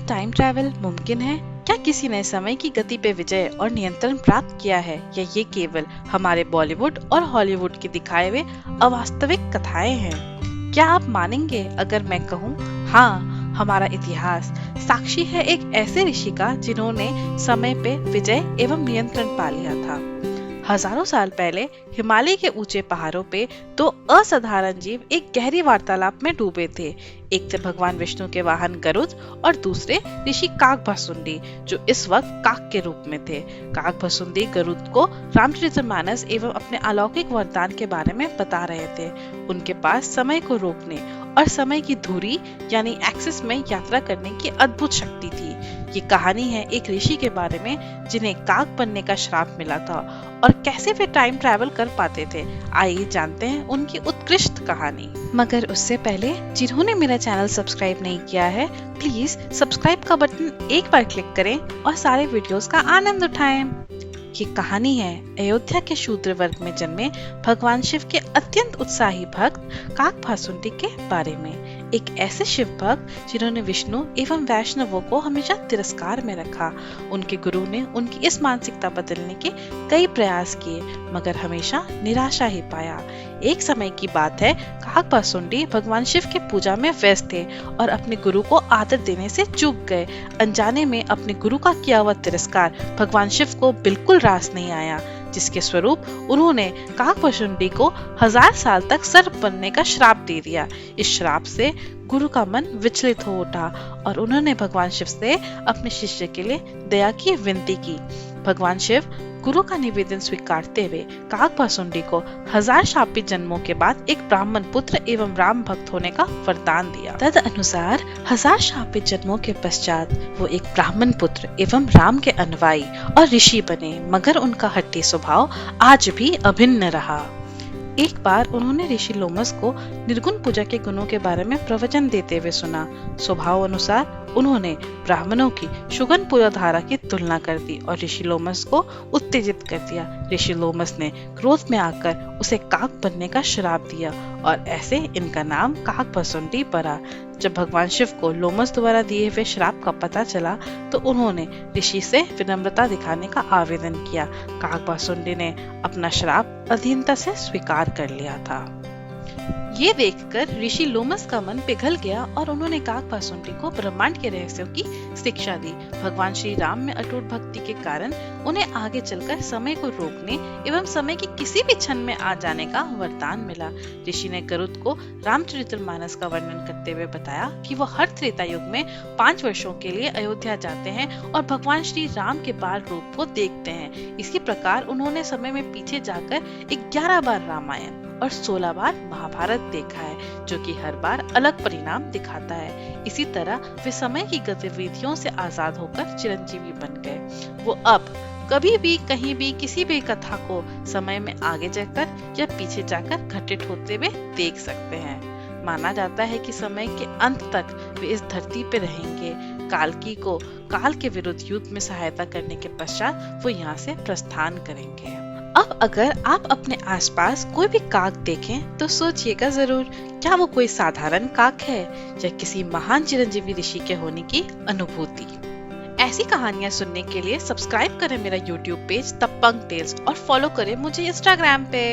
Time travel मुमकिन है? क्या किसी ने समय की गति पे विजय और नियंत्रण प्राप्त किया है, या ये केवल हमारे बॉलीवुड और हॉलीवुड के दिखाए हुए अवास्तविक कथाएं हैं? क्या आप मानेंगे अगर मैं कहूँ, हाँ, हमारा इतिहास साक्षी है एक ऐसे ऋषि का जिन्होंने समय पे विजय एवं नियंत्रण पा लिया था। हजारों साल पहले हिमालय के ऊंचे पहाड़ों पे दो असाधारण जीव एक गहरी वार्तालाप में डूबे थे। एक थे भगवान विष्णु के वाहन गरुड़ और दूसरे ऋषि काकभसुंडी, जो इस वक्त काक के रूप में थे। काकभसुंडी गरुड़ को रामचरितमानस एवं अपने अलौकिक वरदान के बारे में बता रहे थे। उनके पास समय को रोकने और समय की धुरी यानी एक्सिस में यात्रा करने की अद्भुत शक्ति थी। ये कहानी है एक ऋषि के बारे में जिन्हें काक बनने का श्राप मिला था और कैसे वे टाइम ट्रैवल कर पाते थे। आइए जानते हैं उनकी उत्कृष्ट कहानी। मगर उससे पहले जिन्होंने मेरा चैनल सब्सक्राइब नहीं किया है, प्लीज सब्सक्राइब का बटन एक बार क्लिक करें और सारे वीडियोस का आनंद उठाएं। ये कहानी है अयोध्या के शूद्र वर्ग में जन्मे भगवान शिव के अत्यंत उत्साही भक्त काकभसुंडी के बारे में। एक ऐसे शिव भक्त जिन्होंने विष्णु एवं वैष्णवों को हमेशा तिरस्कार में रखा। उनके गुरु ने उनकी इस मानसिकता बदलने के कई प्रयास किए, मगर हमेशा निराशा ही पाया। एक समय की बात है, काकभसुंडी भगवान शिव के पूजा में व्यस्त थे और अपने गुरु को आदर देने से चूक गए। अनजाने में अपने गुरु का किया हुआ तिरस्कार भगवान शिव को बिल्कुल रास नहीं आया, जिसके स्वरूप उन्होंने काकभसुंडी को 1000 साल तक सर्प बनने का श्राप दे दिया। इस श्राप से गुरु का मन विचलित हो उठा और उन्होंने भगवान शिव से अपने शिष्य के लिए दया की विनती की। भगवान शिव गुरु का निवेदन स्वीकारते हुए काकभसुंडी को 1000 शापित जन्मों के बाद एक ब्राह्मण पुत्र एवं राम भक्त होने का वरदान दिया। तद अनुसार 1000 शापित जन्मों के पश्चात वो एक ब्राह्मण पुत्र एवं राम के अनुयायी और ऋषि बने, मगर उनका हट्टी स्वभाव आज भी अभिन्न रहा। एक बार उन्होंने ऋषि लोमस को निर्गुण पूजा के गुणों के बारे में प्रवचन देते हुए सुना। स्वभाव अनुसार उन्होंने ब्राह्मणों की सुगन पूजा धारा की तुलना कर दी और ऋषि लोमस को उत्तेजित कर दिया। ऋषि लोमस ने क्रोध में आकर उसे काक बनने का श्राप दिया और ऐसे इनका नाम काकभसुंडी पड़ा। जब भगवान शिव को लोमस द्वारा दिए हुए श्राप का पता चला तो उन्होंने ऋषि से विनम्रता दिखाने का आवेदन किया। काकभसुंडी ने अपना श्राप अधीनता से स्वीकार कर लिया था। ये देखकर ऋषि लोमस का मन पिघल गया और उन्होंने काकभसुंडी को ब्रह्मांड के रहस्यों की शिक्षा दी। भगवान श्री राम में अटूट भक्ति के कारण उन्हें आगे चलकर समय को रोकने एवं समय की किसी भी क्षण में आ जाने का वरदान मिला। ऋषि ने गरुड़ को रामचरितमानस का वर्णन करते हुए बताया कि वो हर त्रेता युग में 5 वर्षों के लिए अयोध्या जाते हैं और भगवान श्री राम के बाल रूप को देखते हैं। इसी प्रकार उन्होंने समय में पीछे जाकर 11 बार रामायण और 16 बार महाभारत देखा है, जो कि हर बार अलग परिणाम दिखाता है। इसी तरह वे समय की गतिविधियों से आजाद होकर चिरंजीवी बन गए। वो अब कभी भी कहीं भी किसी भी कथा को समय में आगे जाकर या पीछे जाकर घटित होते हुए देख सकते हैं। माना जाता है कि समय के अंत तक वे इस धरती पे रहेंगे। कालकी को काल के विरुद्ध युद्ध में सहायता करने के पश्चात वो यहाँ से प्रस्थान करेंगे। अब अगर आप अपने आसपास कोई भी काक देखें तो सोचिएगा जरूर, क्या वो कोई साधारण काक है या किसी महान चिरंजीवी ऋषि के होने की अनुभूति। ऐसी कहानियां सुनने के लिए सब्सक्राइब करें मेरा YouTube पेज तपंग टेल्स और फॉलो करें मुझे Instagram पे।